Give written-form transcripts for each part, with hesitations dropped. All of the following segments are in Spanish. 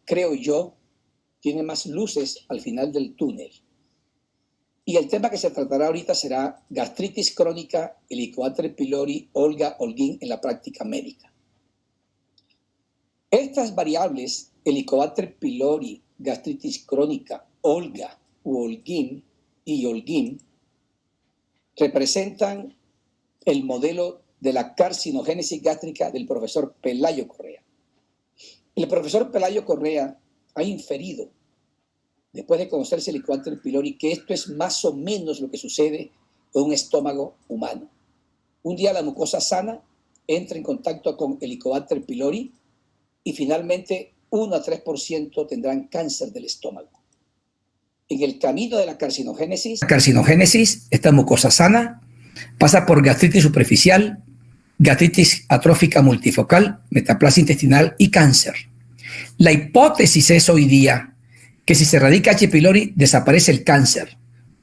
creo yo, tiene más luces al final del túnel. Y el tema que se tratará ahorita será gastritis crónica, Helicobacter pylori, Olga, Holguín en la práctica médica. Estas variables, Helicobacter pylori, gastritis crónica, Olga u Holguín y Holguín, representan el modelo de la carcinogénesis gástrica del profesor Pelayo Correa. El profesor Pelayo Correa ha inferido, después de conocerse el Helicobacter pylori, que esto es más o menos lo que sucede con un estómago humano. Un día la mucosa sana entra en contacto con Helicobacter pylori y finalmente 1 a 3% tendrán cáncer del estómago. En el camino de la carcinogénesis, esta mucosa sana pasa por gastritis superficial, gastritis atrófica multifocal, metaplasia intestinal y cáncer. La hipótesis es hoy día que si se erradica H. pylori desaparece el cáncer,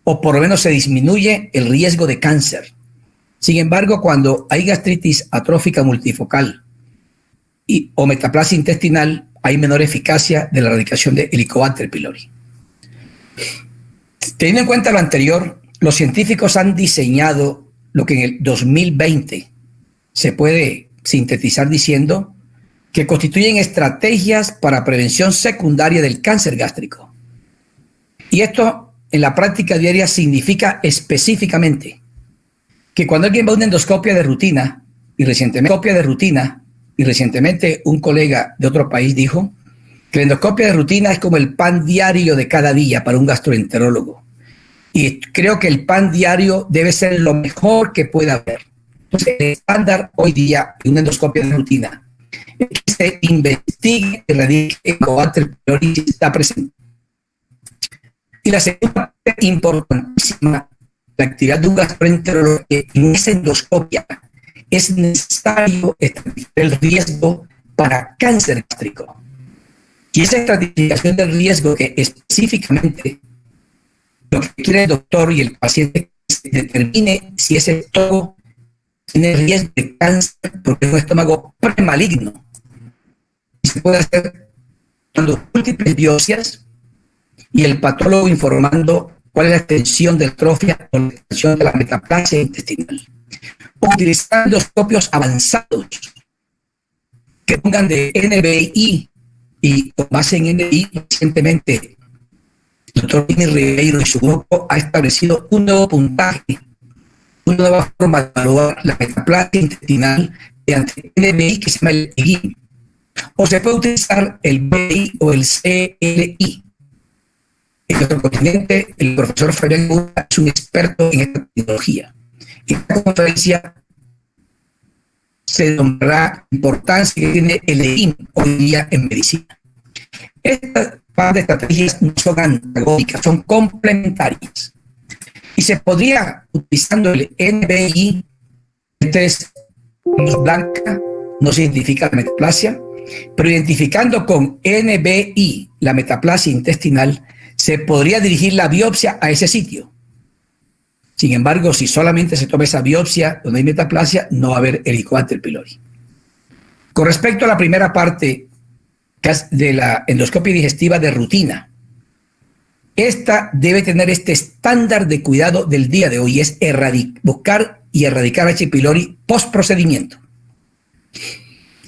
o por lo menos se disminuye el riesgo de cáncer. Sin embargo, cuando hay gastritis atrófica multifocal o metaplasia intestinal, hay menor eficacia de la erradicación de Helicobacter pylori. Teniendo en cuenta lo anterior, los científicos han diseñado lo que en el 2020 se puede sintetizar diciendo que constituyen estrategias para prevención secundaria del cáncer gástrico. Y esto en la práctica diaria significa específicamente que cuando alguien va a una endoscopia de rutina, y recientemente un colega de otro país dijo que la endoscopia de rutina es como el pan diario de cada día para un gastroenterólogo. Y creo que el pan diario debe ser lo mejor que pueda haber. Entonces, el estándar hoy día de una endoscopia de rutina es que se investigue y erradique Helicobacter pylori si está presente. Y la segunda parte importantísima, la actividad de un gastroenterólogo, que en esa endoscopia es necesario establecer el riesgo para cáncer gástrico. Y esa estratificación del riesgo que específicamente lo que quiere el doctor y el paciente se determine si ese estómago tiene riesgo de cáncer porque es un estómago premaligno. Y se puede hacer dando múltiples biopsias y el patólogo informando cuál es la extensión de atrofia o la extensión de la metaplasia intestinal. Utilizando endoscopios avanzados que pongan de NBI y con base en NBI recientemente el doctor Jimmy Ribeiro y su grupo ha establecido un nuevo puntaje, una nueva forma de evaluar la metaplasia intestinal mediante NBI que se llama el EGI. O se puede utilizar el BI o el CLI. En nuestro continente, el profesor Fabián Gura es un experto en esta tecnología. En esta conferencia se nombrará la importancia que tiene el EGI hoy día en medicina. Estas par de estrategias no son antagónicas, son complementarias. Y se podría, utilizando el NBI, este es luz blanca, no se identifica la metaplasia, pero identificando con NBI la metaplasia intestinal, se podría dirigir la biopsia a ese sitio. Sin embargo, si solamente se toma esa biopsia donde hay metaplasia, no va a haber Helicobacter pylori. Con respecto a la primera parte de la endoscopia digestiva de rutina, esta debe tener este estándar de cuidado del día de hoy, es buscar y erradicar H. pylori post procedimiento.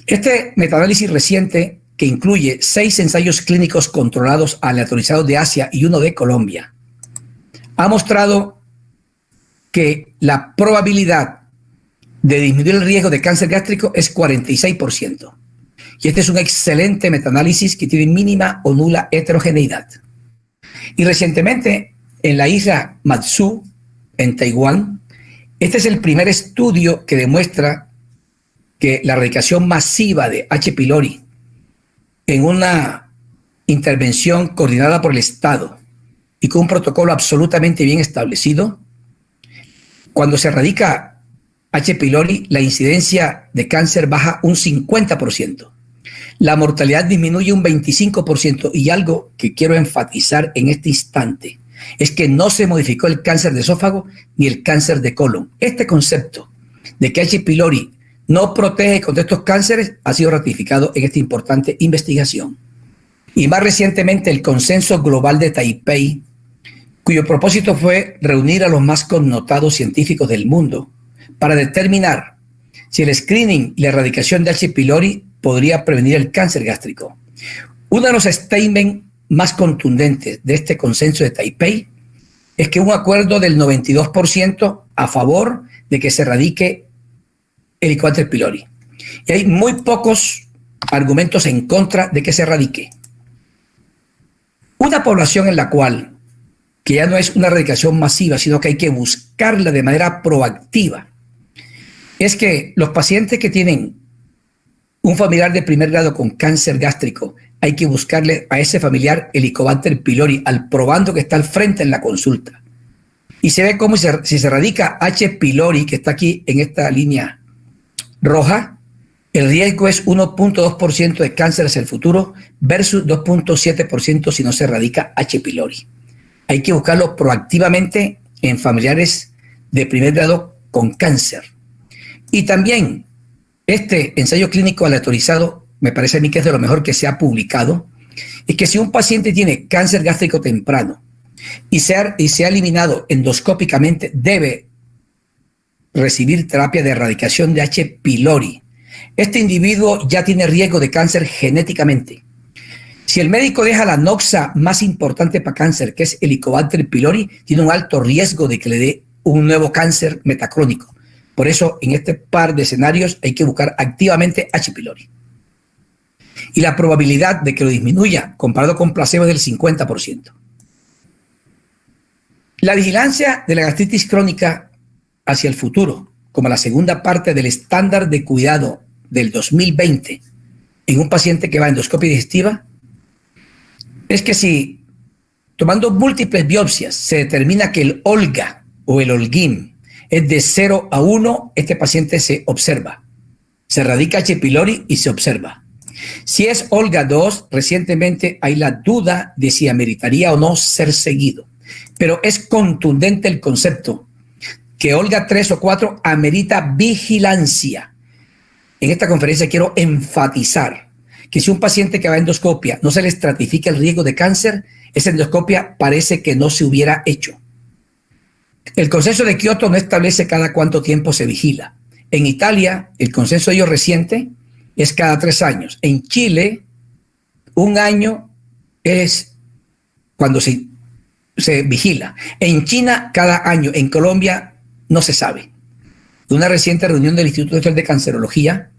Este metaanálisis reciente, que incluye 6 ensayos clínicos controlados aleatorizados de Asia y uno de Colombia, ha mostrado que la probabilidad de disminuir el riesgo de cáncer gástrico es 46%. Y este es un excelente metaanálisis que tiene mínima o nula heterogeneidad. Y recientemente, en la isla Matsu, en Taiwán, este es el primer estudio que demuestra que la erradicación masiva de H. pylori en una intervención coordinada por el Estado y con un protocolo absolutamente bien establecido, cuando se erradica H. pylori, la incidencia de cáncer baja un 50%. La mortalidad disminuye un 25%, y algo que quiero enfatizar en este instante es que no se modificó el cáncer de esófago ni el cáncer de colon. Este concepto de que H. pylori no protege contra estos cánceres ha sido ratificado en esta importante investigación. y más recientemente el Consenso Global de Taipei, cuyo propósito fue reunir a los más connotados científicos del mundo para determinar si el screening y la erradicación de H. pylori podría prevenir el cáncer gástrico. Uno de los statements más contundentes de este consenso de Taipei es que un acuerdo del 92% a favor de que se erradique el Helicobacter pylori. Y hay muy pocos argumentos en contra de que se erradique. Una población en la cual, que ya no es una erradicación masiva, sino que hay que buscarla de manera proactiva, es que los pacientes que tienen un familiar de primer grado con cáncer gástrico, hay que buscarle a ese familiar Helicobacter pylori, al probando que está al frente en la consulta. Y se ve cómo si se erradica H. pylori, que está aquí en esta línea roja, el riesgo es 1.2% de cáncer hacia el futuro versus 2.7% si no se erradica H. pylori. Hay que buscarlo proactivamente en familiares de primer grado con cáncer. Y también este ensayo clínico aleatorizado, me parece a mí que es de lo mejor que se ha publicado, es que si un paciente tiene cáncer gástrico temprano y se ha eliminado endoscópicamente, debe recibir terapia de erradicación de H. pylori. Este individuo ya tiene riesgo de cáncer genéticamente. Si el médico deja la noxa más importante para cáncer, que es Helicobacter pylori, tiene un alto riesgo de que le dé un nuevo cáncer metacrónico. Por eso, en este par de escenarios hay que buscar activamente H. pylori. Y la probabilidad de que lo disminuya comparado con placebo es del 50%. La vigilancia de la gastritis crónica hacia el futuro, como la segunda parte del estándar de cuidado del 2020 en un paciente que va a endoscopia digestiva, es que si tomando múltiples biopsias se determina que el Olga o el Holguín es de 0 a 1, este paciente se observa. Se erradica H. pylori y se observa. Si es Olga 2, recientemente hay la duda de si ameritaría o no ser seguido. Pero es contundente el concepto que Olga 3 o 4 amerita vigilancia. En esta conferencia quiero enfatizar que si un paciente que va a endoscopia no se le estratifica el riesgo de cáncer, esa endoscopia parece que no se hubiera hecho. El consenso de Kioto no establece cada cuánto tiempo se vigila. En Italia, el consenso de ellos reciente es cada 3 años. En Chile, 1 año es cuando se vigila. En China, cada año. En Colombia, no se sabe. De una reciente reunión del Instituto Nacional de Cancerología,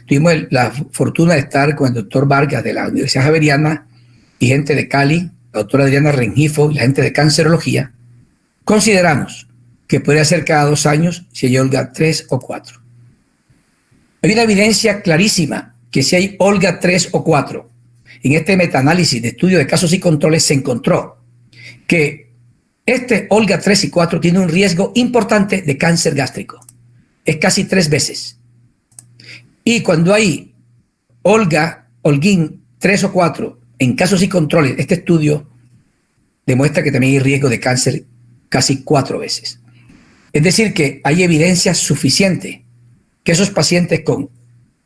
tuvimos la fortuna de estar con el doctor Vargas de la Universidad Javeriana y gente de Cali, la doctora Adriana Rengifo y la gente de cancerología. Consideramos que podría ser cada 2 años si hay Olga 3 o 4. Hay una evidencia clarísima que si hay Olga 3 o 4, en este metaanálisis de estudio de casos y controles se encontró que este Olga 3 y 4 tiene un riesgo importante de cáncer gástrico. Es casi 3 veces. Y cuando hay Holguín 3 o 4 en casos y controles, este estudio demuestra que también hay riesgo de cáncer casi 4 veces. Es decir, que hay evidencia suficiente que esos pacientes con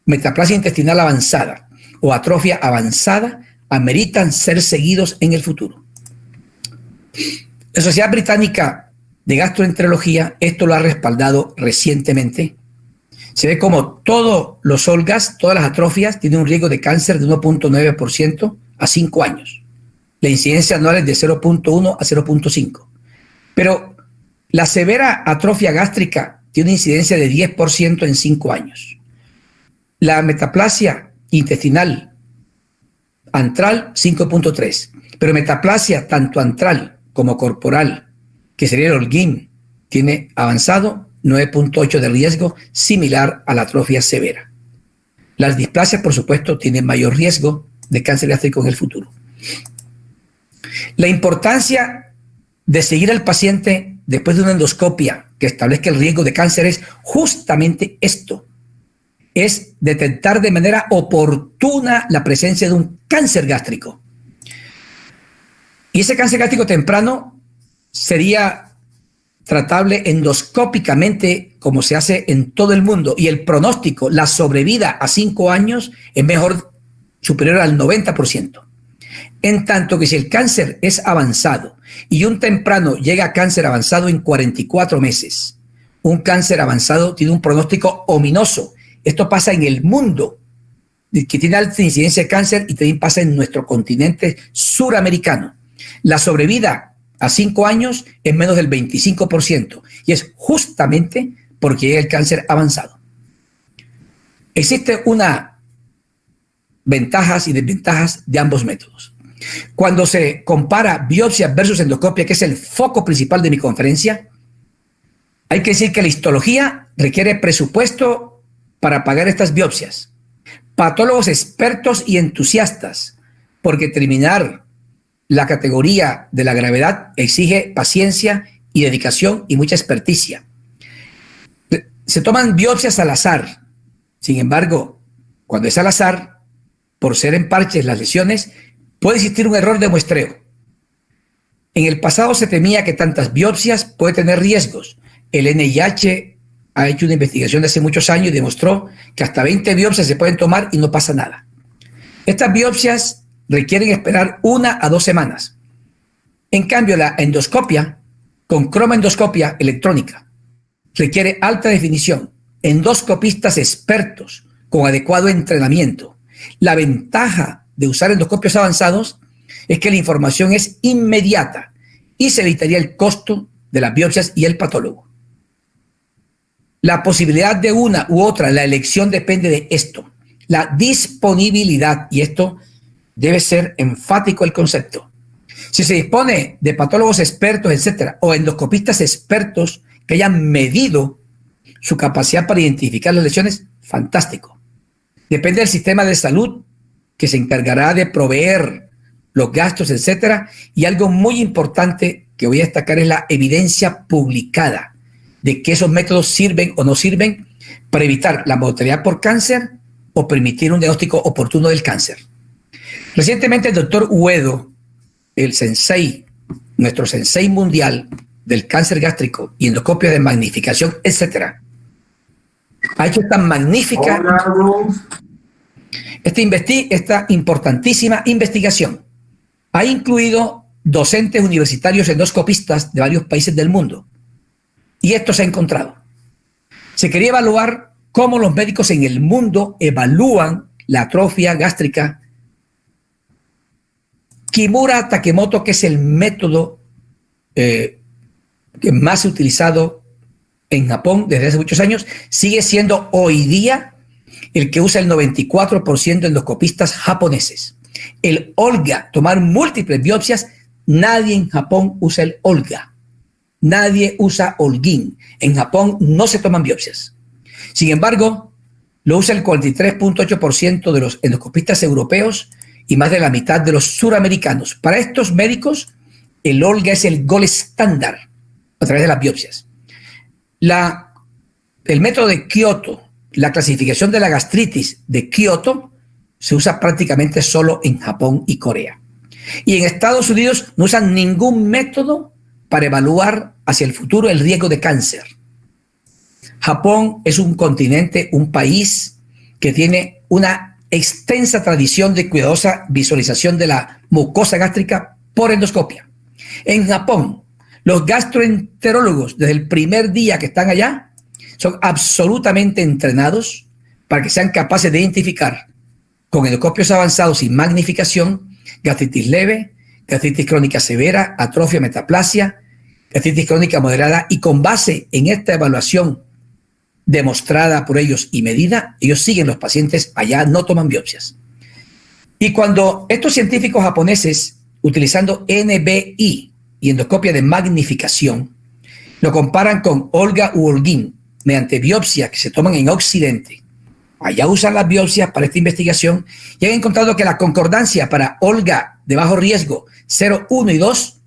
metaplasia intestinal avanzada o atrofia avanzada ameritan ser seguidos en el futuro. La Sociedad Británica de Gastroenterología esto lo ha respaldado recientemente. Se ve como todos los Olgas, todas las atrofias, tienen un riesgo de cáncer de 1.9% a 5 años. La incidencia anual es de 0.1 a 0.5. Pero la severa atrofia gástrica tiene una incidencia de 10% en 5 años. La metaplasia intestinal antral, 5.3. Pero metaplasia tanto antral como corporal, que sería el Holguín, tiene avanzado 9.8 de riesgo, similar a la atrofia severa. Las displasias, por supuesto, tienen mayor riesgo de cáncer gástrico en el futuro. La importancia de seguir al paciente después de una endoscopia que establezca el riesgo de cáncer es justamente esto. Es detectar de manera oportuna la presencia de un cáncer gástrico. Y ese cáncer gástrico temprano sería tratable endoscópicamente como se hace en todo el mundo. Y el pronóstico, la sobrevida a 5 años es mejor, superior al 90%. En tanto que si el cáncer es avanzado y un temprano llega a cáncer avanzado en 44 meses, un cáncer avanzado tiene un pronóstico ominoso. Esto pasa en el mundo, que tiene alta incidencia de cáncer, y también pasa en nuestro continente suramericano. La sobrevida a 5 años es menos del 25%, y es justamente porque llega el cáncer avanzado. Existe una ventajas y desventajas de ambos métodos. Cuando se compara biopsia versus endoscopia, que es el foco principal de mi conferencia, hay que decir que la histología requiere presupuesto para pagar estas biopsias. Patólogos expertos y entusiastas, porque terminar la categoría de la gravedad exige paciencia y dedicación y mucha experticia. Se toman biopsias al azar. Sin embargo, cuando es al azar, por ser en parches las lesiones, puede existir un error de muestreo. En el pasado se temía que tantas biopsias pueden tener riesgos. El NIH ha hecho una investigación de hace muchos años y demostró que hasta 20 biopsias se pueden tomar y no pasa nada. Estas biopsias requieren esperar 1 a 2 semanas. En cambio, la endoscopia, con cromoendoscopia electrónica, requiere alta definición, endoscopistas expertos con adecuado entrenamiento. La ventaja de usar endoscopios avanzados es que la información es inmediata y se evitaría el costo de las biopsias y el patólogo. La posibilidad de una u otra, la elección depende de esto, la disponibilidad, y esto debe ser enfático el concepto. Si se dispone de patólogos expertos, etcétera, o endoscopistas expertos que hayan medido su capacidad para identificar las lesiones, fantástico. Depende del sistema de salud que se encargará de proveer los gastos, etcétera. Y algo muy importante que voy a destacar es la evidencia publicada de que esos métodos sirven o no sirven para evitar la mortalidad por cáncer o permitir un diagnóstico oportuno del cáncer. Recientemente el doctor Uedo, el sensei, nuestro sensei mundial del cáncer gástrico y endoscopia de magnificación, etcétera, ha hecho esta magnífica, esta importantísima investigación. Ha incluido docentes universitarios endoscopistas de varios países del mundo. Y esto se ha encontrado. Se quería evaluar cómo los médicos en el mundo evalúan la atrofia gástrica. Kimura Takemoto, que es el método que más utilizado en Japón desde hace muchos años, sigue siendo hoy día el que usa el 94% de endoscopistas japoneses. El Olga, tomar múltiples biopsias, nadie en Japón usa el Olga. Nadie usa Holguín. En Japón no se toman biopsias. Sin embargo, lo usa el 43.8% de los endoscopistas europeos y más de la mitad de los suramericanos. Para estos médicos, el Olga es el gold estándar a través de las biopsias. El método de Kioto, la clasificación de la gastritis de Kioto, se usa prácticamente solo en Japón y Corea. Y en Estados Unidos no usan ningún método para evaluar hacia el futuro el riesgo de cáncer. Japón es un continente, un país que tiene una extensa tradición de cuidadosa visualización de la mucosa gástrica por endoscopia. En Japón, los gastroenterólogos, desde el primer día que están allá, son absolutamente entrenados para que sean capaces de identificar con endoscopios avanzados y magnificación gastritis leve, gastritis crónica severa, atrofia, metaplasia, gastritis crónica moderada, y con base en esta evaluación demostrada por ellos y medida, ellos siguen los pacientes allá, no toman biopsias. Y cuando estos científicos japoneses, utilizando NBI y endoscopia de magnificación, lo comparan con Olga u Holguín mediante biopsias que se toman en Occidente, allá usan las biopsias para esta investigación y han encontrado que la concordancia para Olga de bajo riesgo 0, 1 y 2,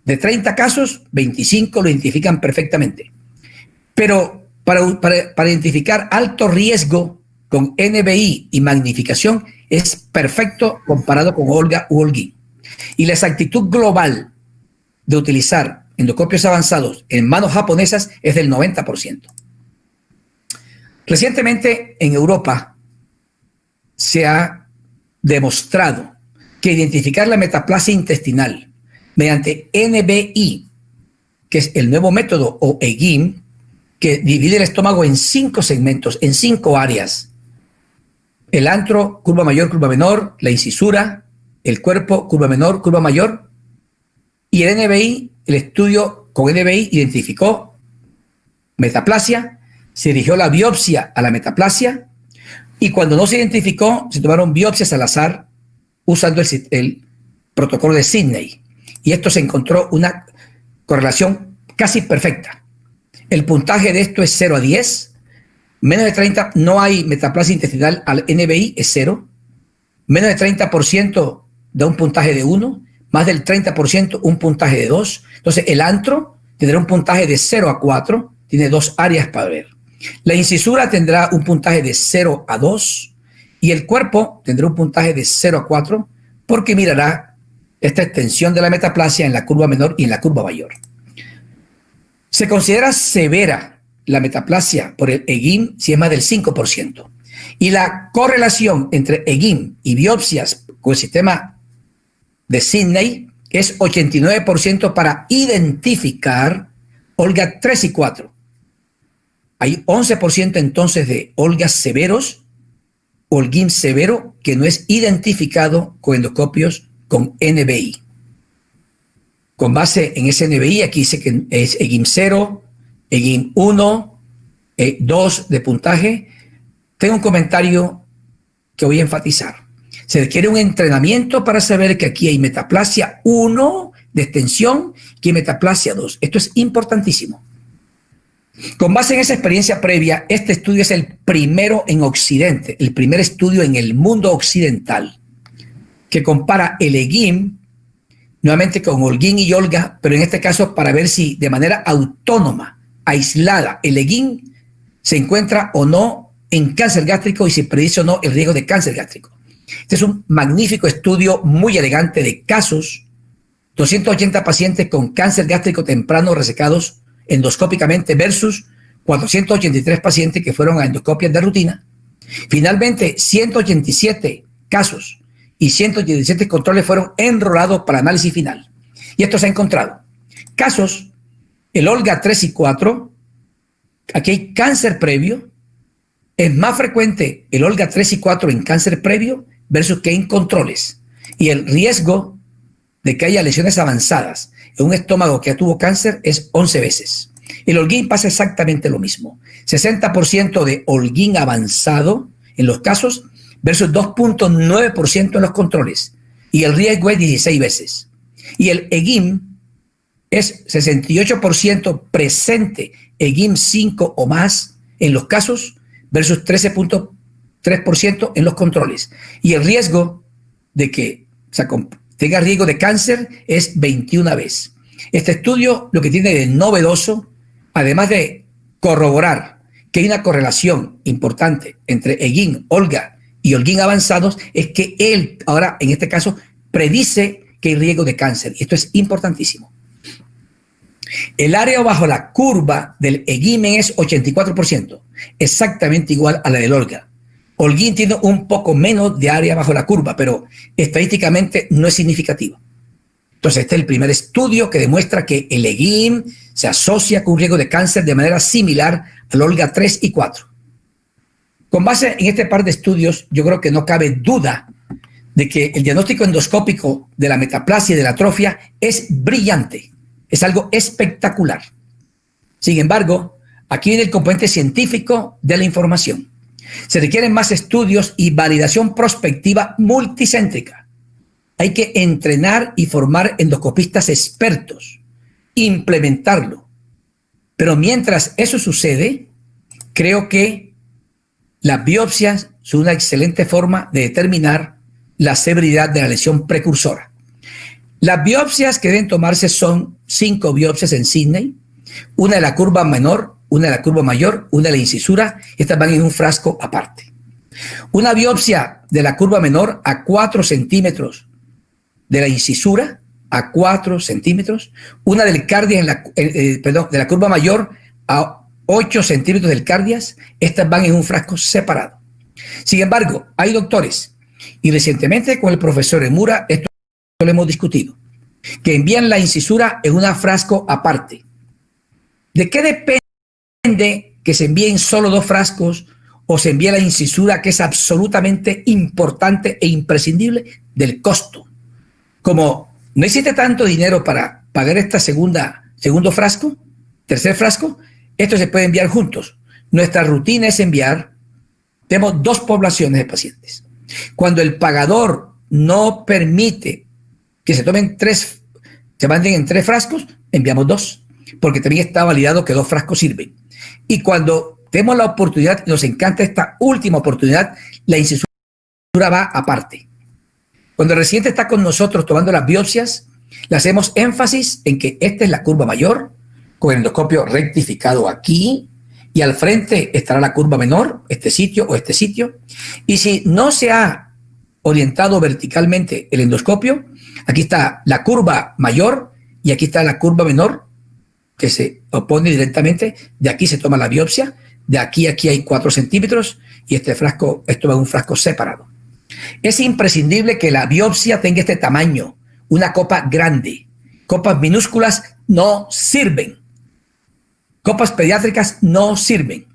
de 30 casos, 25 lo identifican perfectamente. Pero para identificar alto riesgo con NBI y magnificación es perfecto comparado con Olga u Holguín. Y la exactitud global de utilizar endoscopios avanzados en manos japonesas es del 90%. Recientemente en Europa se ha demostrado que que identificar la metaplasia intestinal mediante NBI, que es el nuevo método, o EGIM, que divide el estómago en 5 segmentos, en 5 áreas. El antro, curva mayor, curva menor, la incisura, el cuerpo, curva menor, curva mayor. Y el NBI, el estudio con NBI identificó metaplasia, se dirigió la biopsia a la metaplasia, y cuando no se identificó, se tomaron biopsias al azar usando el protocolo de Sidney. Y esto se encontró una correlación casi perfecta. El puntaje de esto es 0 a 10. Menos de 30 no hay metaplasia intestinal al NBI, es 0. Menos de 30% da un puntaje de 1. Más del 30% un puntaje de 2. Entonces el antro tendrá un puntaje de 0 a 4. Tiene 2 áreas para ver. La incisura tendrá un puntaje de 0 a 2. Y el cuerpo tendrá un puntaje de 0 a 4 porque mirará esta extensión de la metaplasia en la curva menor y en la curva mayor. Se considera severa la metaplasia por el EGIM si es más del 5%. Y la correlación entre EGIM y biopsias con el sistema de Sidney es 89% para identificar Olga 3 y 4. Hay 11% entonces de Olgas severos, Olguín severo, que no es identificado con endoscopios con NBI. Con base en ese NBI, aquí dice que es EGIM 0, EGIM 1, 2 de puntaje. Tengo un comentario que voy a enfatizar. Se requiere un entrenamiento para saber que aquí hay metaplasia 1 de extensión y metaplasia 2. Esto es importantísimo. Con base en esa experiencia previa, este estudio es el primero en Occidente, el primer estudio en el mundo occidental que compara el EGIM nuevamente con Olguín y Olga, pero en este caso para ver si de manera autónoma, aislada, el EGIM se encuentra o no en cáncer gástrico y si predice o no el riesgo de cáncer gástrico. Este es un magnífico estudio muy elegante de casos, 280 pacientes con cáncer gástrico temprano resecados endoscópicamente versus 483 pacientes que fueron a endoscopias de rutina. Finalmente, 187 casos y 187 controles fueron enrolados para análisis final. Y esto se ha encontrado. Casos, el Olga 3 y 4, aquí hay cáncer previo, es más frecuente el Olga 3 y 4 en cáncer previo versus que en controles. Y el riesgo de que haya lesiones avanzadas en un estómago que tuvo cáncer es 11 veces. El Olguín pasa exactamente lo mismo. 60% de Olguín avanzado en los casos versus 2.9% en los controles. Y el riesgo es 16 veces. Y el EGIM es 68% presente, EGIM 5 o más en los casos versus 13.3% en los controles. Y el riesgo de que tenga riesgo de cáncer es 21 veces. Este estudio lo que tiene de novedoso, además de corroborar que hay una correlación importante entre EGIM, Olga y Olguín avanzados, es que él ahora, en este caso, predice que hay riesgo de cáncer. Y esto es importantísimo. El área bajo la curva del EGIM es 84%, exactamente igual a la del Olga. Olguín tiene un poco menos de área bajo la curva, pero estadísticamente no es significativo. Entonces, este es el primer estudio que demuestra que el EGIM se asocia con un riesgo de cáncer de manera similar al Olga 3 y 4. Con base en este par de estudios, yo creo que no cabe duda de que el diagnóstico endoscópico de la metaplasia y de la atrofia es brillante, es algo espectacular. Sin embargo, aquí viene el componente científico de la información. Se requieren más estudios y validación prospectiva multicéntrica. Hay que entrenar y formar endoscopistas expertos, implementarlo. Pero mientras eso sucede, creo que las biopsias son una excelente forma de determinar la severidad de la lesión precursora. Las biopsias que deben tomarse son 5 biopsias en Sidney, una de la curva menor, una de la curva mayor, una de la incisura, estas van en un frasco aparte. Una biopsia de la curva menor a 4 centímetros de la incisura, a 4 centímetros, una del cardias, de la curva mayor a 8 centímetros del cardias, estas van en un frasco separado. Sin embargo, hay doctores Y recientemente con el profesor Emura, esto lo hemos discutido, que envían la incisura en un frasco aparte. ¿De qué depende que se envíen solo 2 frascos o se envía la incisura, que es absolutamente importante e imprescindible? Del costo. Como no existe tanto dinero para pagar esta segundo frasco, tercer frasco, esto se puede enviar juntos. Nuestra rutina es enviar, tenemos 2 poblaciones de pacientes. Cuando el pagador no permite que se manden en 3 frascos, enviamos 2, porque también está validado que 2 frascos sirven. Y cuando tenemos la oportunidad, nos encanta esta última oportunidad, la incisura va aparte. Cuando el residente está con nosotros tomando las biopsias, le hacemos énfasis en que esta es la curva mayor, con el endoscopio rectificado aquí, y al frente estará la curva menor, este sitio o este sitio. Y si no se ha orientado verticalmente el endoscopio, aquí está la curva mayor y aquí está la curva menor, que se opone directamente. De aquí se toma la biopsia, de aquí a aquí hay 4 centímetros y esto va en un frasco separado. Es imprescindible que la biopsia tenga este tamaño, una copa grande. Copas minúsculas no sirven. Copas pediátricas no sirven.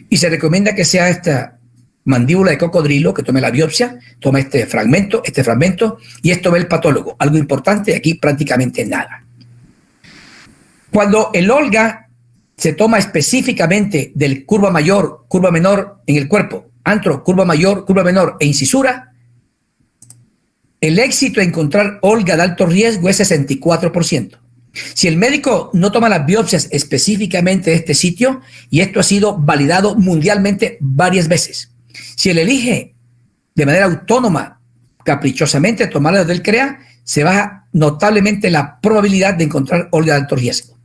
Y se recomienda que sea esta mandíbula de cocodrilo, que tome la biopsia, toma este fragmento, y esto ve el patólogo. Algo importante, aquí prácticamente nada. Cuando el Olga se toma específicamente del curva mayor, curva menor en el cuerpo, antro, curva mayor, curva menor e incisura, el éxito de encontrar Olga de alto riesgo es 64%. Si el médico no toma las biopsias específicamente de este sitio, y esto ha sido validado mundialmente varias veces, si él elige de manera autónoma, caprichosamente, tomarlas del CREA, se baja notablemente la probabilidad de encontrar Olga de alto riesgo.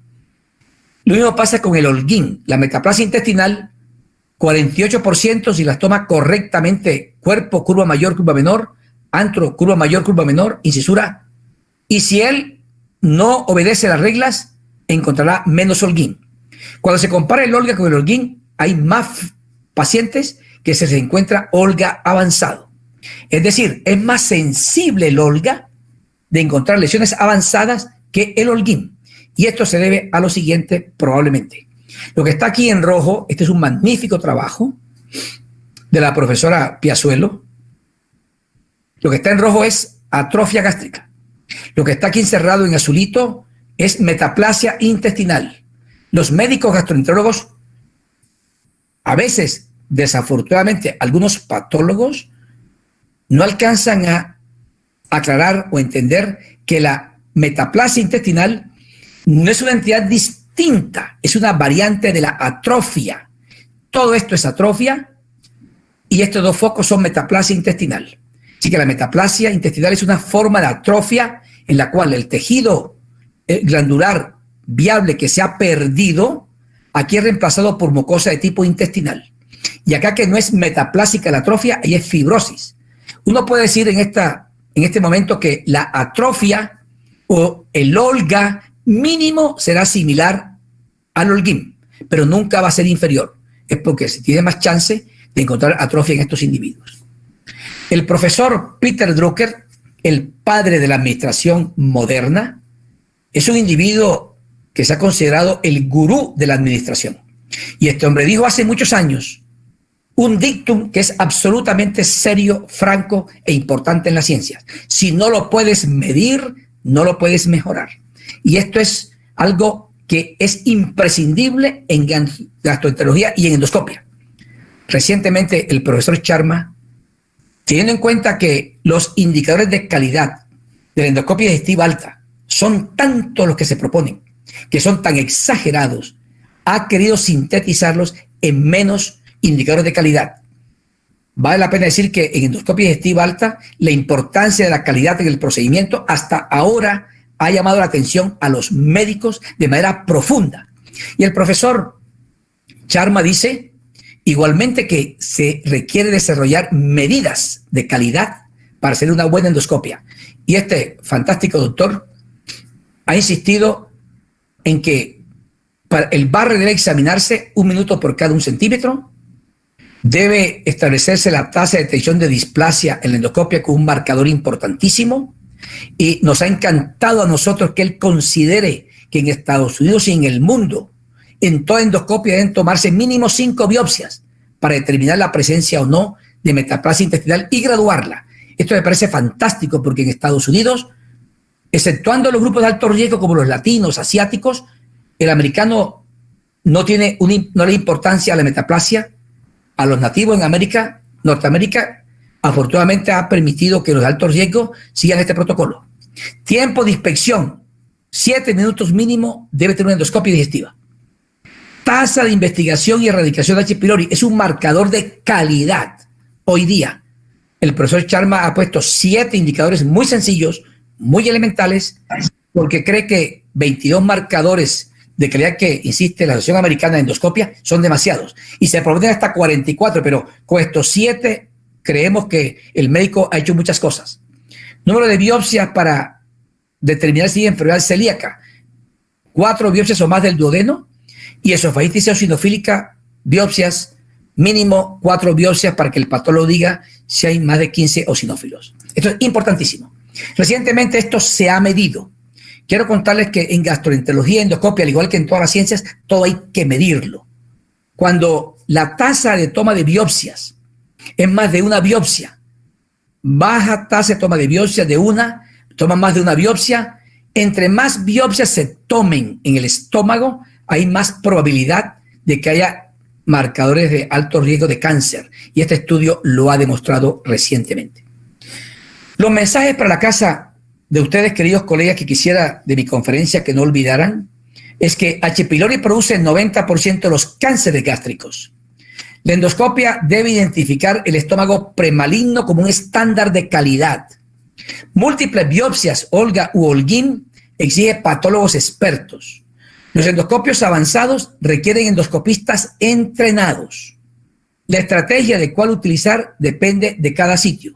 Lo mismo pasa con el holguín, la metaplasia intestinal, 48% si las toma correctamente, cuerpo, curva mayor, curva menor, antro, curva mayor, curva menor, incisura. Y si él no obedece las reglas, encontrará menos holguín. Cuando se compara el Olga con el holguín, hay más pacientes que se encuentra Olga avanzado. Es decir, es más sensible el Olga de encontrar lesiones avanzadas que el holguín. Y esto se debe a lo siguiente, probablemente. Lo que está aquí en rojo, este es un magnífico trabajo de la profesora Piazuelo. Lo que está en rojo es atrofia gástrica. Lo que está aquí encerrado en azulito es metaplasia intestinal. Los médicos gastroenterólogos, a veces, desafortunadamente, algunos patólogos no alcanzan a aclarar o entender que la metaplasia intestinal no es una entidad distinta, es una variante de la atrofia. Todo esto es atrofia y estos 2 focos son metaplasia intestinal. Así que la metaplasia intestinal es una forma de atrofia en la cual el tejido glandular viable que se ha perdido, aquí es reemplazado por mucosa de tipo intestinal. Y acá, que no es metaplásica la atrofia, ahí es fibrosis. Uno puede decir en este momento que la atrofia o el Olga mínimo será similar al holguín, pero nunca va a ser inferior. Es porque se tiene más chance de encontrar atrofia en estos individuos. El profesor Peter Drucker, el padre de la administración moderna, es un individuo que se ha considerado el gurú de la administración. Y este hombre dijo hace muchos años un dictum que es absolutamente serio, franco e importante en la ciencia. Si no lo puedes medir, no lo puedes mejorar. Y esto es algo que es imprescindible en gastroenterología y en endoscopia. Recientemente el profesor Sharma, teniendo en cuenta que los indicadores de calidad de la endoscopia digestiva alta son tantos los que se proponen, que son tan exagerados, ha querido sintetizarlos en menos indicadores de calidad. Vale la pena decir que en endoscopia digestiva alta la importancia de la calidad en el procedimiento hasta ahora ha llamado la atención a los médicos de manera profunda. Y el profesor Sharma dice igualmente que se requiere desarrollar medidas de calidad para hacer una buena endoscopia. Y este fantástico doctor ha insistido en que el barre debe examinarse 1 minuto por cada 1 centímetro, Debe establecerse la tasa de detección de displasia en la endoscopia con un marcador importantísimo, y nos ha encantado a nosotros que él considere que en Estados Unidos y en el mundo, en toda endoscopia deben tomarse mínimo 5 biopsias para determinar la presencia o no de metaplasia intestinal y graduarla. Esto me parece fantástico porque en Estados Unidos, exceptuando los grupos de alto riesgo como los latinos, asiáticos, el americano no le da importancia a la metaplasia. A los nativos en América, Norteamérica, afortunadamente ha permitido que los de alto riesgo sigan este protocolo. Tiempo de inspección, 7 minutos mínimo, debe tener una endoscopia digestiva. Tasa de investigación y erradicación de H. pylori es un marcador de calidad. Hoy día, el profesor Sharma ha puesto 7 indicadores muy sencillos, muy elementales, porque cree que 22 marcadores de calidad que insiste la Asociación Americana de Endoscopia son demasiados. Y se proponen hasta 44, pero con estos 7 creemos que el médico ha hecho muchas cosas. Número de biopsias para determinar si hay enfermedad celíaca. 4 biopsias o más del duodeno, y esofagitis eosinofílica, biopsias, mínimo 4 biopsias para que el patólogo diga si hay más de 15 eosinófilos. Esto es importantísimo. Recientemente esto se ha medido. Quiero contarles que en gastroenterología y endoscopia, al igual que en todas las ciencias, todo hay que medirlo. Cuando la tasa de toma de biopsias es más de una biopsia, baja tasa de toma de biopsia de toma más de una biopsia, entre más biopsias se tomen en el estómago, hay más probabilidad de que haya marcadores de alto riesgo de cáncer. Y este estudio lo ha demostrado recientemente. Los mensajes para la casa de ustedes, queridos colegas, que quisiera de mi conferencia que no olvidaran, es que H. pylori produce el 90% de los cánceres gástricos. La endoscopia debe identificar el estómago premaligno como un estándar de calidad. Múltiples biopsias, Olga u Holguín, exige patólogos expertos. Los endoscopios avanzados requieren endoscopistas entrenados. La estrategia de cuál utilizar depende de cada sitio.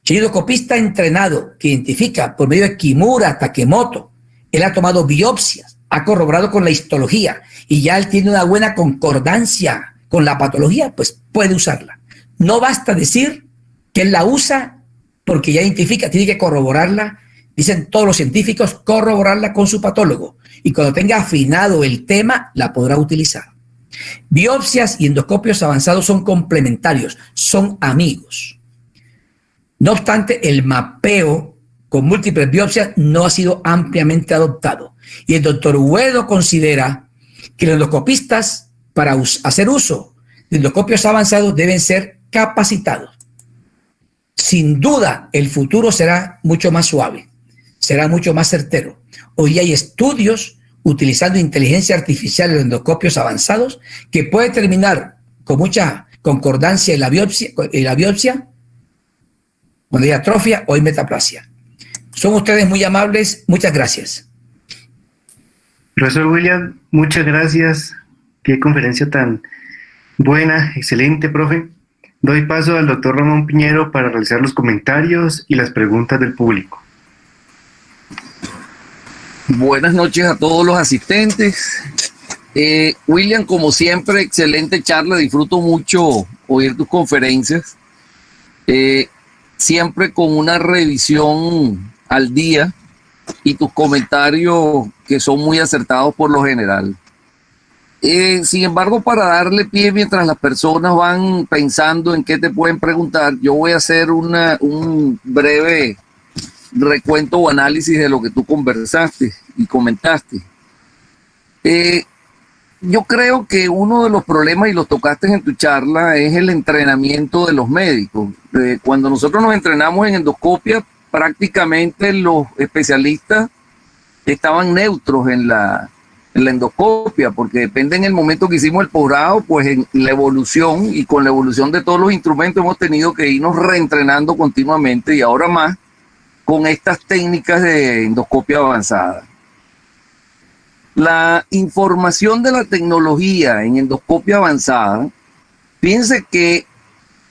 Si hay un endoscopista entrenado que identifica por medio de Kimura, Takemoto, él ha tomado biopsias, ha corroborado con la histología y ya él tiene una buena concordancia con la patología, pues puede usarla. No basta decir que él la usa porque ya identifica, tiene que corroborarla, dicen todos los científicos, corroborarla con su patólogo. Y cuando tenga afinado el tema, la podrá utilizar. Biopsias y endoscopios avanzados son complementarios, son amigos. No obstante, el mapeo con múltiples biopsias no ha sido ampliamente adoptado. Y el doctor Uedo considera que los endoscopistas, para hacer uso de endoscopios avanzados, deben ser capacitados. Sin duda, el futuro será mucho más suave, será mucho más certero. Hoy hay estudios utilizando inteligencia artificial en los endoscopios avanzados que puede determinar con mucha concordancia en la biopsia cuando hay atrofia o hay metaplasia. Son ustedes muy amables. Muchas gracias. Profesor William, muchas gracias. Qué conferencia tan buena, excelente, profe. Doy paso al doctor Ramón Piñero para realizar los comentarios y las preguntas del público. Buenas noches a todos los asistentes. William, como siempre, excelente charla. Disfruto mucho oír tus conferencias. Siempre con una revisión al día y tus comentarios que son muy acertados por lo general. Sin embargo, para darle pie mientras las personas van pensando en qué te pueden preguntar, yo voy a hacer un breve recuento o análisis de lo que tú conversaste y comentaste. Yo creo que uno de los problemas, y los tocaste en tu charla, es el entrenamiento de los médicos. Cuando nosotros nos entrenamos en endoscopia, prácticamente los especialistas estaban neutros en la endoscopia, porque depende en el momento que hicimos el posgrado, pues en la evolución y con la evolución de todos los instrumentos hemos tenido que irnos reentrenando continuamente y ahora más con estas técnicas de endoscopia avanzada. La información de la tecnología en endoscopia avanzada, fíjense que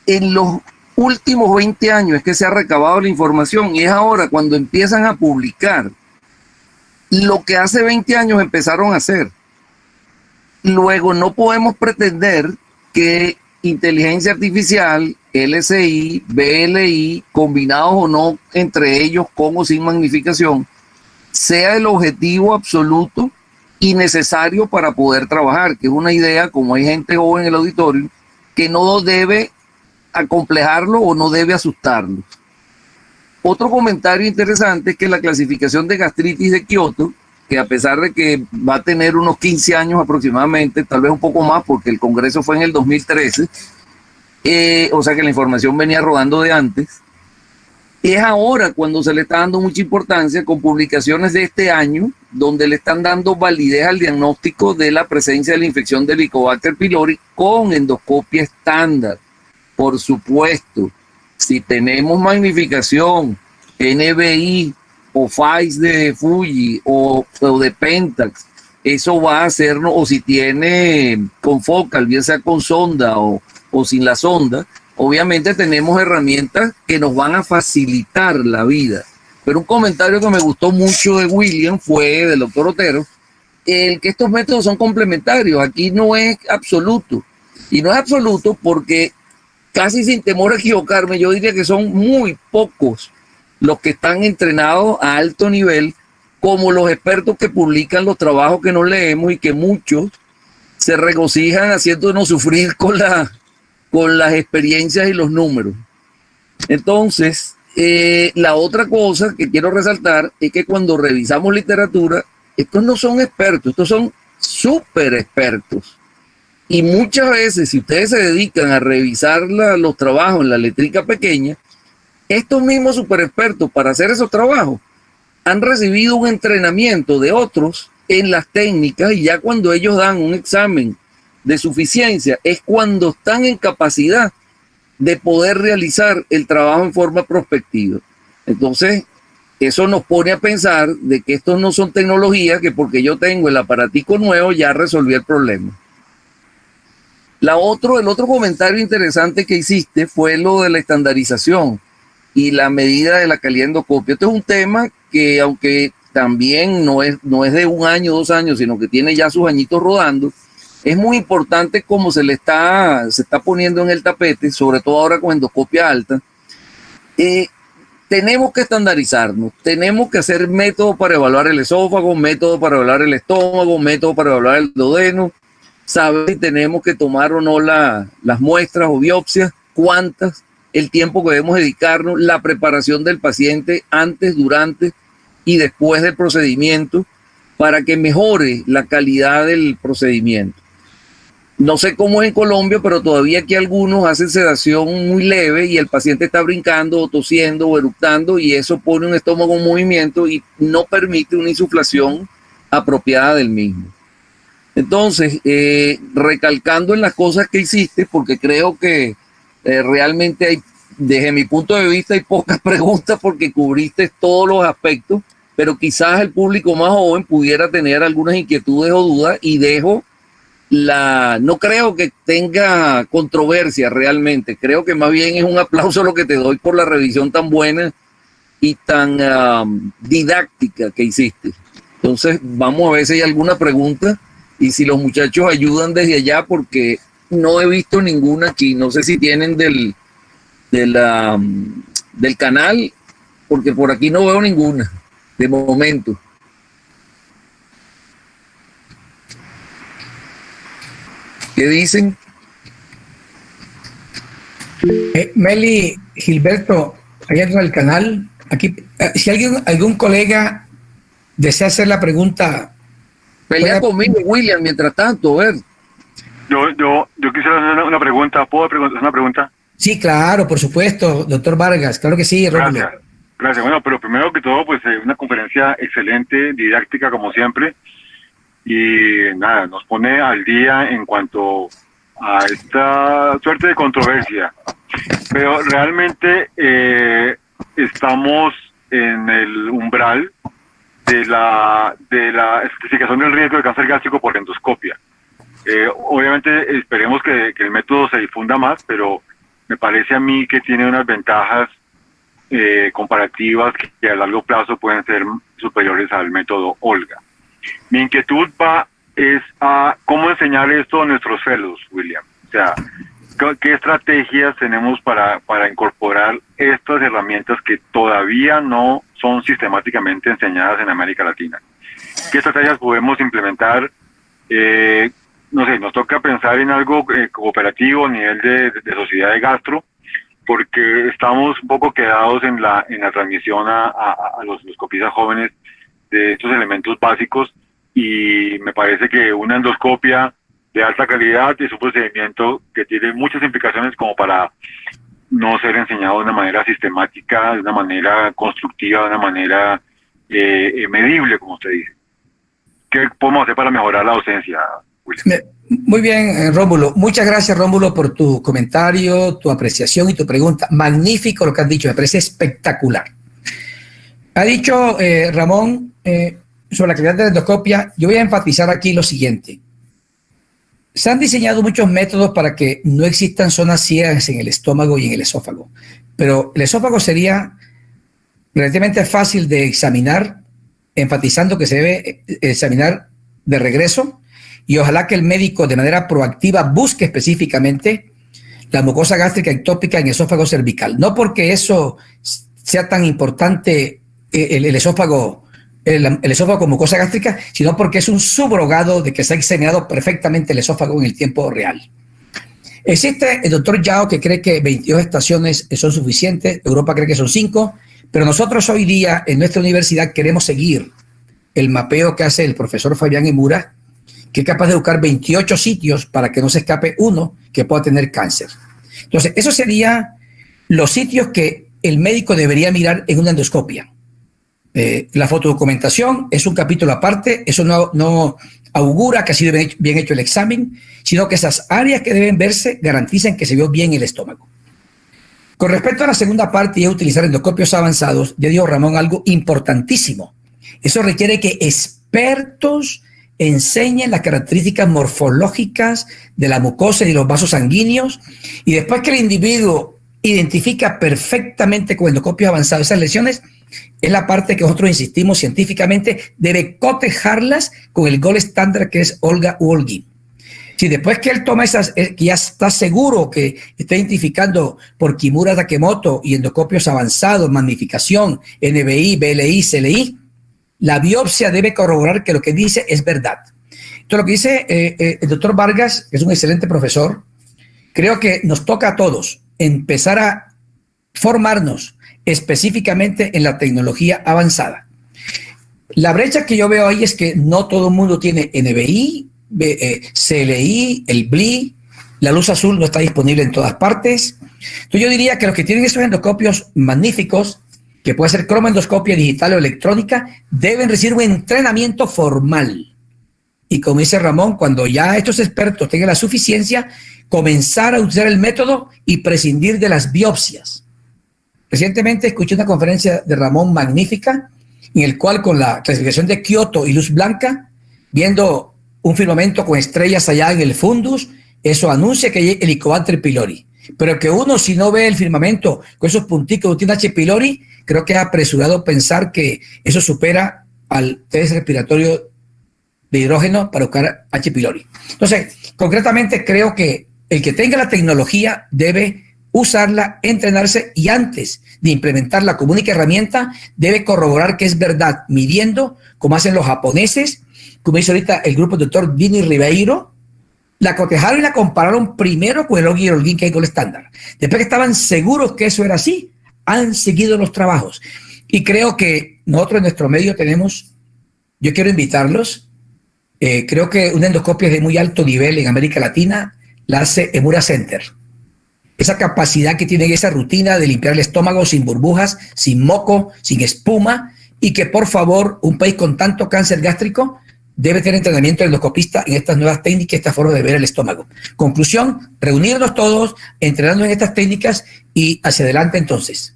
en los últimos 20 años es que se ha recabado la información y es ahora cuando empiezan a publicar lo que hace 20 años empezaron a hacer. Luego no podemos pretender que inteligencia artificial, LSI, BLI, combinados o no entre ellos con o sin magnificación, sea el objetivo absoluto y necesario para poder trabajar, que es una idea, como hay gente joven en el auditorio, que no debe acomplejarlo o no debe asustarlo. Otro comentario interesante es que la clasificación de gastritis de Kioto, que a pesar de que va a tener unos 15 años aproximadamente, tal vez un poco más, porque el congreso fue en el 2013, o sea que la información venía rodando de antes, es ahora cuando se le está dando mucha importancia con publicaciones de este año, donde le están dando validez al diagnóstico de la presencia de la infección de Helicobacter pylori con endoscopia estándar. Por supuesto, si tenemos magnificación, NBI o FAIS de Fuji o de Pentax, eso va a hacernos, o si tiene confocal, bien sea con sonda o sin la sonda, obviamente tenemos herramientas que nos van a facilitar la vida. Pero un comentario que me gustó mucho de William fue del doctor Otero, el que estos métodos son complementarios, aquí no es absoluto. Y no es absoluto porque, casi sin temor a equivocarme, yo diría que son muy pocos los que están entrenados a alto nivel, como los expertos que publican los trabajos que no leemos y que muchos se regocijan haciéndonos sufrir con las experiencias y los números. Entonces, la otra cosa que quiero resaltar es que cuando revisamos literatura, estos no son expertos, estos son súper expertos. Y muchas veces, si ustedes se dedican a revisar los trabajos en la letrica pequeña, estos mismos super expertos para hacer esos trabajos han recibido un entrenamiento de otros en las técnicas, y ya cuando ellos dan un examen de suficiencia es cuando están en capacidad de poder realizar el trabajo en forma prospectiva. Entonces, eso nos pone a pensar de que estos no son tecnologías que porque yo tengo el aparatico nuevo ya resolví el problema. El otro comentario interesante que hiciste fue lo de la estandarización y la medida de la calidad endoscopia. Este es un tema que, aunque también no es de 1 año, 2 años, sino que tiene ya sus añitos rodando, es muy importante como se está poniendo en el tapete, sobre todo ahora con endoscopia alta. Tenemos que estandarizarnos, tenemos que hacer métodos para evaluar el esófago, métodos para evaluar el estómago, métodos para evaluar el duodeno, saber si tenemos que tomar o no las muestras o biopsias, cuántas, el tiempo que debemos dedicarnos, la preparación del paciente antes, durante y después del procedimiento para que mejore la calidad del procedimiento. No sé cómo es en Colombia, pero todavía aquí algunos hacen sedación muy leve y el paciente está brincando o tosiendo o eructando, y eso pone un estómago en movimiento y no permite una insuflación apropiada del mismo. Entonces, recalcando en las cosas que hiciste, porque creo que realmente hay, desde mi punto de vista, hay pocas preguntas porque cubriste todos los aspectos, pero quizás el público más joven pudiera tener algunas inquietudes o dudas, y no creo que tenga controversia realmente, creo que más bien es un aplauso lo que te doy por la revisión tan buena y tan didáctica que hiciste. Entonces, vamos a ver si hay alguna pregunta y si los muchachos ayudan desde allá, porque no he visto ninguna aquí. No sé si tienen del canal, porque por aquí no veo ninguna de momento. ¿Qué dicen? Meli, Gilberto, allá en el canal, aquí, si algún colega desea hacer la pregunta. Pelea conmigo, William, mientras tanto, a ver. Yo quisiera hacer una pregunta. ¿Puedo hacer una pregunta? Sí, claro, por supuesto, doctor Vargas, claro que sí, Rómulo. Gracias. Bueno, pero primero que todo, pues una conferencia excelente, didáctica como siempre, y nada, nos pone al día en cuanto a esta suerte de controversia. Pero realmente estamos en el umbral de la estratificación del riesgo de cáncer gástrico por endoscopia. Obviamente esperemos que el método se difunda más, pero me parece a mí que tiene unas ventajas comparativas que a largo plazo pueden ser superiores al método Olga. Mi inquietud es a cómo enseñar esto a nuestros fellows, William. O sea, ¿qué estrategias tenemos para incorporar estas herramientas que todavía no son sistemáticamente enseñadas en América Latina? ¿Qué estrategias podemos implementar? No sé, nos toca pensar en algo cooperativo a nivel de sociedad de gastro, porque estamos un poco quedados en la transmisión a los copistas jóvenes de estos elementos básicos, y me parece que una endoscopia de alta calidad es un procedimiento que tiene muchas implicaciones como para no ser enseñado de una manera sistemática, de una manera constructiva, de una manera medible, como usted dice. ¿Qué podemos hacer para mejorar la docencia, William? Muy bien, Rómulo. Muchas gracias, Rómulo, por tu comentario, tu apreciación y tu pregunta. Magnífico lo que has dicho, me parece espectacular. Ha dicho Ramón sobre la calidad de la endoscopia. Yo voy a enfatizar aquí lo siguiente. Se han diseñado muchos métodos para que no existan zonas ciegas en el estómago y en el esófago, pero el esófago sería relativamente fácil de examinar, enfatizando que se debe examinar de regreso, y ojalá que el médico de manera proactiva busque específicamente la mucosa gástrica ectópica en esófago cervical. No porque eso sea tan importante el esófago con mucosa gástrica, sino porque es un subrogado de que se ha examinado perfectamente el esófago en el tiempo real. Existe el doctor Yao, que cree que 22 estaciones son suficientes, Europa cree que son 5, pero nosotros hoy día en nuestra universidad queremos seguir el mapeo que hace el profesor Fabián Emura, que es capaz de buscar 28 sitios para que no se escape uno que pueda tener cáncer. Entonces, esos serían los sitios que el médico debería mirar en una endoscopia. La fotodocumentación es un capítulo aparte, eso no augura que ha sido bien hecho el examen, sino que esas áreas que deben verse garantizan que se vio bien el estómago. Con respecto a la segunda parte y a utilizar endoscopios avanzados, ya dijo Ramón algo importantísimo. Eso requiere que expertos enseñen las características morfológicas de la mucosa y los vasos sanguíneos, y después que el individuo identifica perfectamente con endoscopios avanzados esas lesiones, es la parte que nosotros insistimos científicamente, debe cotejarlas con el gold estándar que es Olga Wolgin. Si después que él toma esas, que ya está seguro que está identificando por Kimura Takemoto y endoscopios avanzados, magnificación, NBI, BLI, CLI, la biopsia debe corroborar que lo que dice es verdad. Entonces, lo que dice el doctor Vargas, que es un excelente profesor, creo que nos toca a todos empezar a formarnos específicamente en la tecnología avanzada. La brecha que yo veo ahí es que no todo el mundo tiene NBI, CLI, el BLI, la luz azul no está disponible en todas partes. Entonces yo diría que los que tienen estos endoscopios magníficos, que puede ser cromoendoscopia digital o electrónica, deben recibir un entrenamiento formal. Y como dice Ramón, cuando ya estos expertos tengan la suficiencia, comenzar a utilizar el método y prescindir de las biopsias. Recientemente escuché una conferencia de Ramón magnífica, en el cual con la clasificación de Kioto y luz blanca, viendo un firmamento con estrellas allá en el fundus, eso anuncia que hay Helicobacter pylori. Pero que uno, si no ve el firmamento con esos punticos de tiene H. pylori, creo que es apresurado pensar que eso supera al test respiratorio de hidrógeno para buscar H. pylori. Entonces, concretamente creo que el que tenga la tecnología debe usarla, entrenarse, y antes de implementarla como única herramienta, debe corroborar que es verdad, midiendo, como hacen los japoneses, como hizo ahorita el grupo del doctor Dini Ribeiro. La cotejaron y la compararon primero con el Olgin, que es el estándar. Después que estaban seguros que eso era así, han seguido los trabajos. Y creo que nosotros en nuestro medio tenemos, yo quiero invitarlos, creo que una endoscopia de muy alto nivel en América Latina la hace Emura Center. Esa capacidad que tiene esa rutina de limpiar el estómago sin burbujas, sin moco, sin espuma, y que por favor un país con tanto cáncer gástrico debe tener entrenamiento de endoscopista en estas nuevas técnicas, esta forma de ver el estómago. Conclusión, reunirnos todos, entrenarnos en estas técnicas y hacia adelante entonces.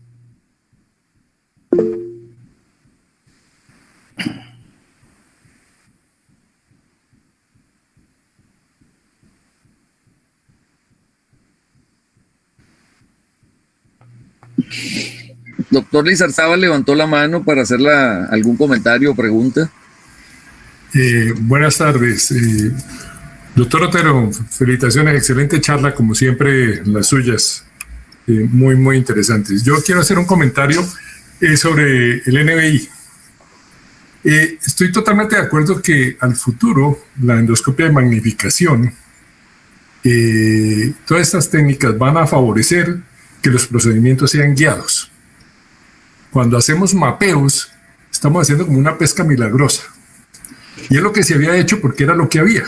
Doctor Lizarzábal levantó la mano para hacerle algún comentario o pregunta. Buenas tardes. Doctor Otero, felicitaciones, excelente charla, como siempre, las suyas, muy, muy interesantes. Yo quiero hacer un comentario sobre el NBI. Estoy totalmente de acuerdo que al futuro la endoscopia de magnificación, todas estas técnicas van a favorecer que los procedimientos sean guiados. Cuando hacemos mapeos, estamos haciendo como una pesca milagrosa. Y es lo que se había hecho porque era lo que había.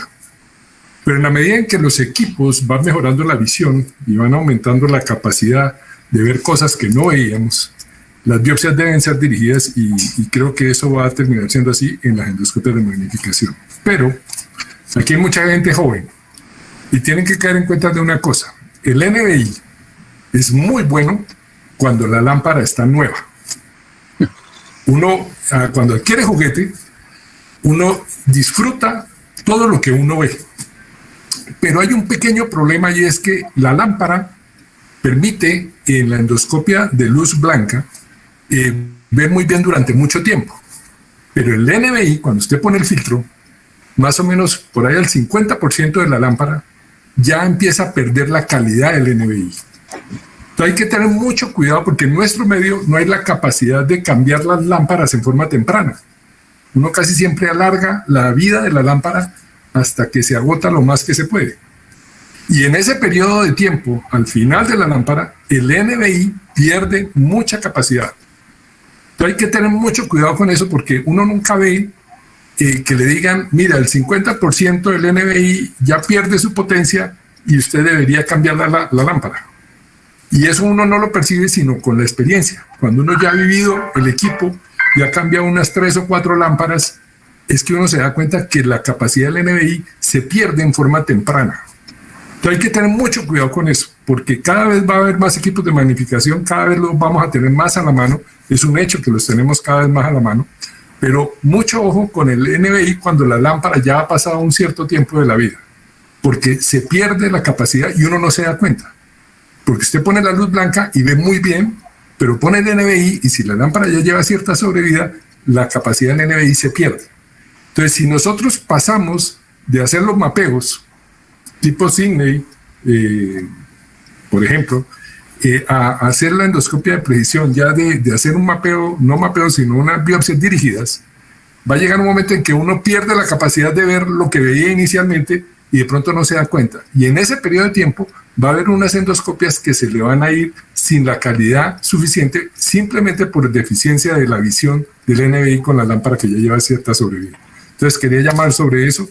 Pero en la medida en que los equipos van mejorando la visión y van aumentando la capacidad de ver cosas que no veíamos, las biopsias deben ser dirigidas y creo que eso va a terminar siendo así en las endoscopias de magnificación. Pero aquí hay mucha gente joven y tienen que caer en cuenta de una cosa. El NBI es muy bueno cuando la lámpara está nueva. Uno, cuando adquiere juguete, uno disfruta todo lo que uno ve. Pero hay un pequeño problema y es que la lámpara permite en la endoscopia de luz blanca ver muy bien durante mucho tiempo. Pero el NBI, cuando usted pone el filtro, más o menos por ahí el 50% de la lámpara ya empieza a perder la calidad del NBI. Entonces hay que tener mucho cuidado porque en nuestro medio no hay la capacidad de cambiar las lámparas en forma temprana. Uno casi siempre alarga la vida de la lámpara hasta que se agota lo más que se puede. Y en ese periodo de tiempo, al final de la lámpara, el NBI pierde mucha capacidad. Entonces hay que tener mucho cuidado con eso porque uno nunca ve que le digan, mira, el 50% del NBI ya pierde su potencia y usted debería cambiar la lámpara. Y eso uno no lo percibe sino con la experiencia. Cuando uno ya ha vivido el equipo, ya cambia unas 3 o 4 lámparas, es que uno se da cuenta que la capacidad del NBI se pierde en forma temprana. Entonces hay que tener mucho cuidado con eso, porque cada vez va a haber más equipos de magnificación, cada vez los vamos a tener más a la mano, es un hecho que los tenemos cada vez más a la mano, pero mucho ojo con el NBI cuando la lámpara ya ha pasado un cierto tiempo de la vida, porque se pierde la capacidad y uno no se da cuenta, porque usted pone la luz blanca y ve muy bien, pero pone el NBI y si la lámpara ya lleva cierta sobrevida, la capacidad del NBI se pierde. Entonces, si nosotros pasamos de hacer los mapeos tipo Sidney, por ejemplo, a hacer la endoscopia de precisión, ya de hacer un mapeo, no mapeo, sino unas biopsias dirigidas, va a llegar un momento en que uno pierde la capacidad de ver lo que veía inicialmente y de pronto no se da cuenta. Y en ese periodo de tiempo va a haber unas endoscopias que se le van a ir sin la calidad suficiente, simplemente por deficiencia de la visión del NBI con la lámpara que ya lleva cierta sobrevida. Entonces quería llamar sobre eso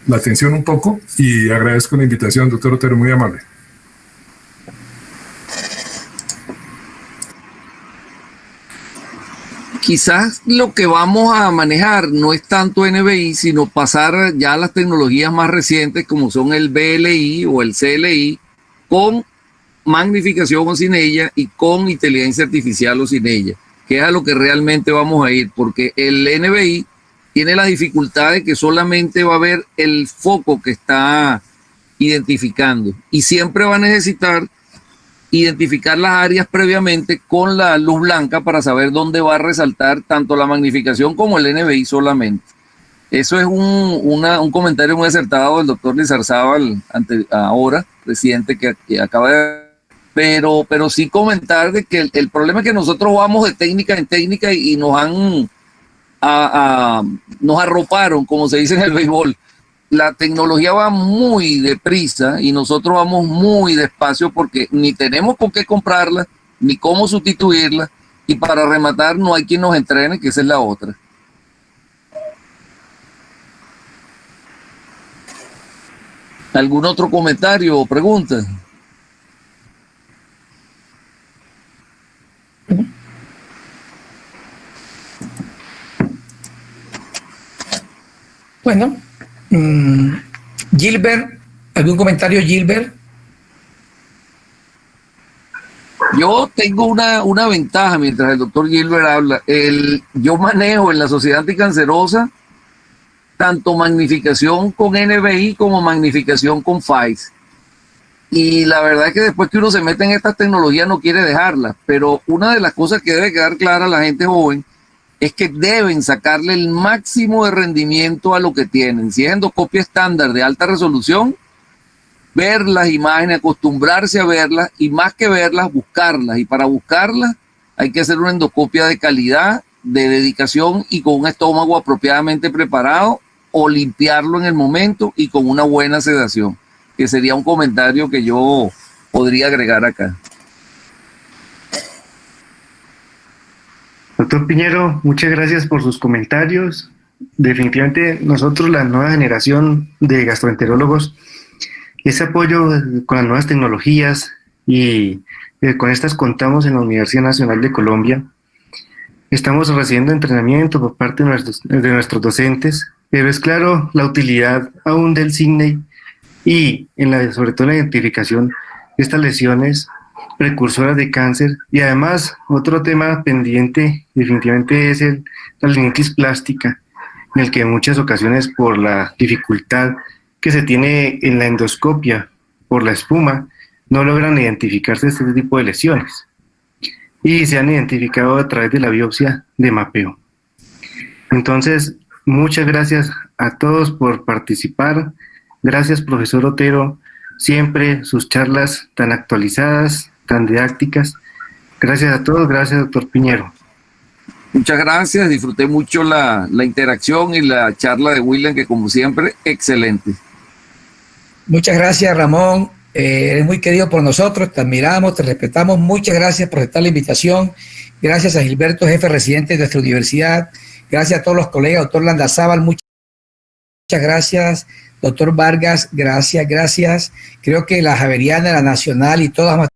la atención un poco y agradezco la invitación, doctor Otero, muy amable. Quizás lo que vamos a manejar no es tanto NBI, sino pasar ya a las tecnologías más recientes como son el BLI o el CLI con magnificación o sin ella y con inteligencia artificial o sin ella, que es a lo que realmente vamos a ir, porque el NBI tiene la dificultad de que solamente va a ver el foco que está identificando y siempre va a necesitar identificar las áreas previamente con la luz blanca para saber dónde va a resaltar tanto la magnificación como el NBI solamente. Eso es un comentario muy acertado del doctor Lizarzábal ahora, presidente que acaba de... Pero sí comentar de que el problema es que nosotros vamos de técnica en técnica y nos arroparon, como se dice en el béisbol. La tecnología va muy deprisa y nosotros vamos muy despacio porque ni tenemos con qué comprarla, ni cómo sustituirla, y para rematar no hay quien nos entrene, que esa es la otra. ¿Algún otro comentario o pregunta? Bueno, Gilbert, ¿algún comentario, Gilbert? Yo tengo una ventaja mientras el doctor Gilbert habla. Yo manejo en la Sociedad Anticancerosa tanto magnificación con NBI como magnificación con FAIS. Y la verdad es que después que uno se mete en estas tecnologías no quiere dejarlas, pero una de las cosas que debe quedar clara a la gente joven es que deben sacarle el máximo de rendimiento a lo que tienen. Si es endoscopia estándar de alta resolución, ver las imágenes, acostumbrarse a verlas y más que verlas, buscarlas. Y para buscarlas hay que hacer una endoscopia de calidad, de dedicación y con un estómago apropiadamente preparado o limpiarlo en el momento y con una buena sedación, que sería un comentario que yo podría agregar acá. Doctor Piñero, muchas gracias por sus comentarios. Definitivamente nosotros, la nueva generación de gastroenterólogos, ese apoyo con las nuevas tecnologías y con estas contamos en la Universidad Nacional de Colombia. Estamos recibiendo entrenamiento por parte de nuestros docentes, pero es claro la utilidad aún del CIGNEI y sobre todo en la identificación de estas lesiones precursoras de cáncer. Y además otro tema pendiente definitivamente es la linitis plástica, en el que en muchas ocasiones por la dificultad que se tiene en la endoscopia por la espuma no logran identificarse este tipo de lesiones y se han identificado a través de la biopsia de mapeo. Entonces, muchas gracias a todos por participar. Gracias, profesor Otero, siempre sus charlas tan actualizadas, tan didácticas. Gracias a todos, gracias, doctor Piñero. Muchas gracias, disfruté mucho la interacción y la charla de William, que como siempre, excelente. Muchas gracias, Ramón. Eres muy querido por nosotros, te admiramos, te respetamos. Muchas gracias por aceptar la invitación. Gracias a Gilberto, jefe residente de nuestra universidad. Gracias a todos los colegas, doctor Landazábal, muchas gracias. Doctor Vargas, gracias. Creo que la Javeriana, la Nacional y todas